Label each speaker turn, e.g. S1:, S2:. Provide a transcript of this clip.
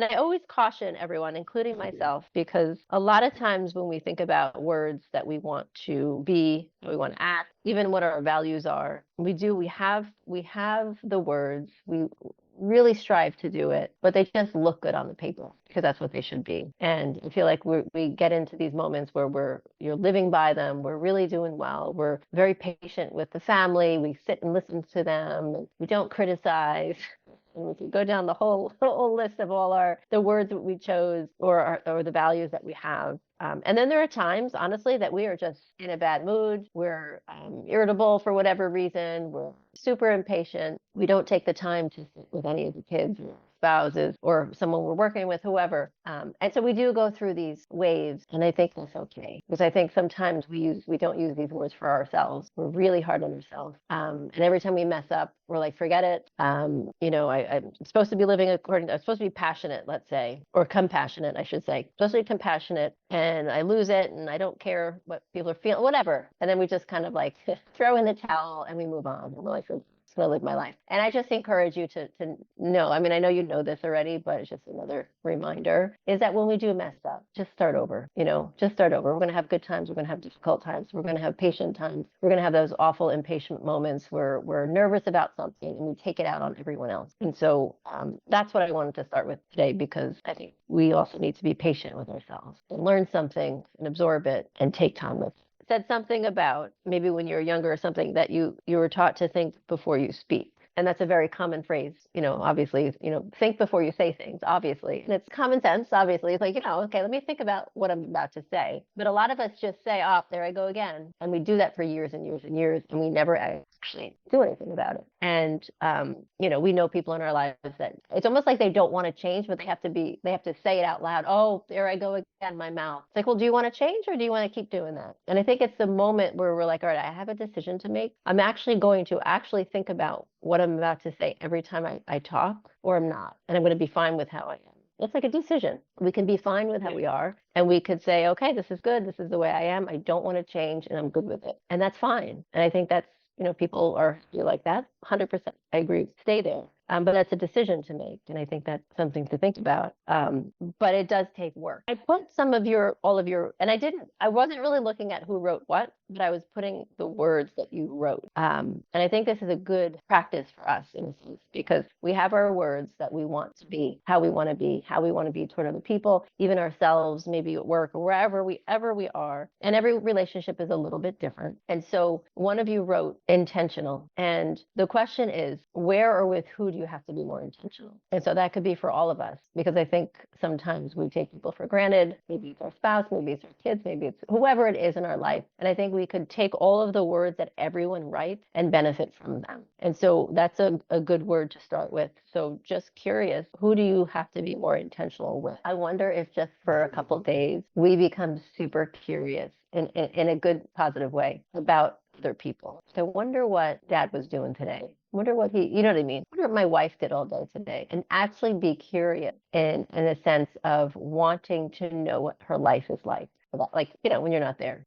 S1: And I always caution everyone, including myself, because a lot of times when we think about words that we want to be, we want to act, even what our values are, we have the words, we really strive to do it, but they just look good on the paper because that's what they should be. And I feel like we get into these moments where you're living by them, we're really doing well, we're very patient with the family, we sit and listen to them, we don't criticize. And we could go down the whole list of all the words that we chose or the values that we have. And then there are times, honestly, that we are just in a bad mood. We're irritable for whatever reason. We're super impatient. We don't take the time to sit with any of the kids or spouses or someone we're working with, whoever. And so we do go through these waves, and I think that's okay because I think sometimes we don't use these words for ourselves. We're really hard on ourselves, and every time we mess up, we're like, forget it. I'm supposed to be I'm supposed to be passionate, let's say, or compassionate, I should say. Supposed to be compassionate, and I lose it, and I don't care what people are feeling, whatever. And then we just kind of like throw in the towel and we move on. And we're like, just going to live my life. And I just encourage you to know, I mean, I know you know this already, but it's just another reminder, is that when we do mess up, just start over, just start over. We're going to have good times. We're going to have difficult times. We're going to have patient times. We're going to have those awful impatient moments where we're nervous about something and we take it out on everyone else. And so that's what I wanted to start with today, because I think we also need to be patient with ourselves and learn something and absorb it and take time with it. Said something about maybe when you were younger or something that you were taught to think before you speak. And that's a very common phrase, obviously, think before you say things, obviously. And it's common sense, obviously. It's like, okay, let me think about what I'm about to say. But a lot of us just say, oh, there I go again. And we do that for years and years and years, and we never actually do anything about it. And, we know people in our lives that it's almost like they don't want to change, but they have to say it out loud. Oh, there I go again, my mouth. It's like, well, do you want to change or do you want to keep doing that? And I think it's the moment where we're like, all right, I have a decision to make. I'm actually going to think about what I'm about to say every time I talk, or I'm not. And I'm going to be fine with how I am. It's like a decision. We can be fine with how we are, and we could say, okay, this is good. This is the way I am. I don't want to change, and I'm good with it. And that's fine. And I think that's, people feel like that. 100%. I agree. Stay there. But that's a decision to make. And I think that's something to think about. But it does take work. I put all of your, and I wasn't really looking at who wrote what, but I was putting the words that you wrote. And I think this is a good practice for us in a sense, because we have our words that we want to be, how we want to be toward other people, even ourselves, maybe at work or wherever we are. And every relationship is a little bit different. And so one of you wrote intentional. And the question is, where or with who do you have to be more intentional? And so that could be for all of us, because I think sometimes we take people for granted. Maybe it's our spouse, maybe it's our kids, maybe it's whoever it is in our life. And I think we could take all of the words that everyone writes and benefit from them. And so that's a good word to start with. So just curious, who do you have to be more intentional with? I wonder if just for a couple of days, we become super curious in a good, positive way about other people. So I wonder what Dad was doing today. I wonder what you know what I mean? I wonder what my wife did all day today, and actually be curious in a sense of wanting to know what her life is like, when you're not there.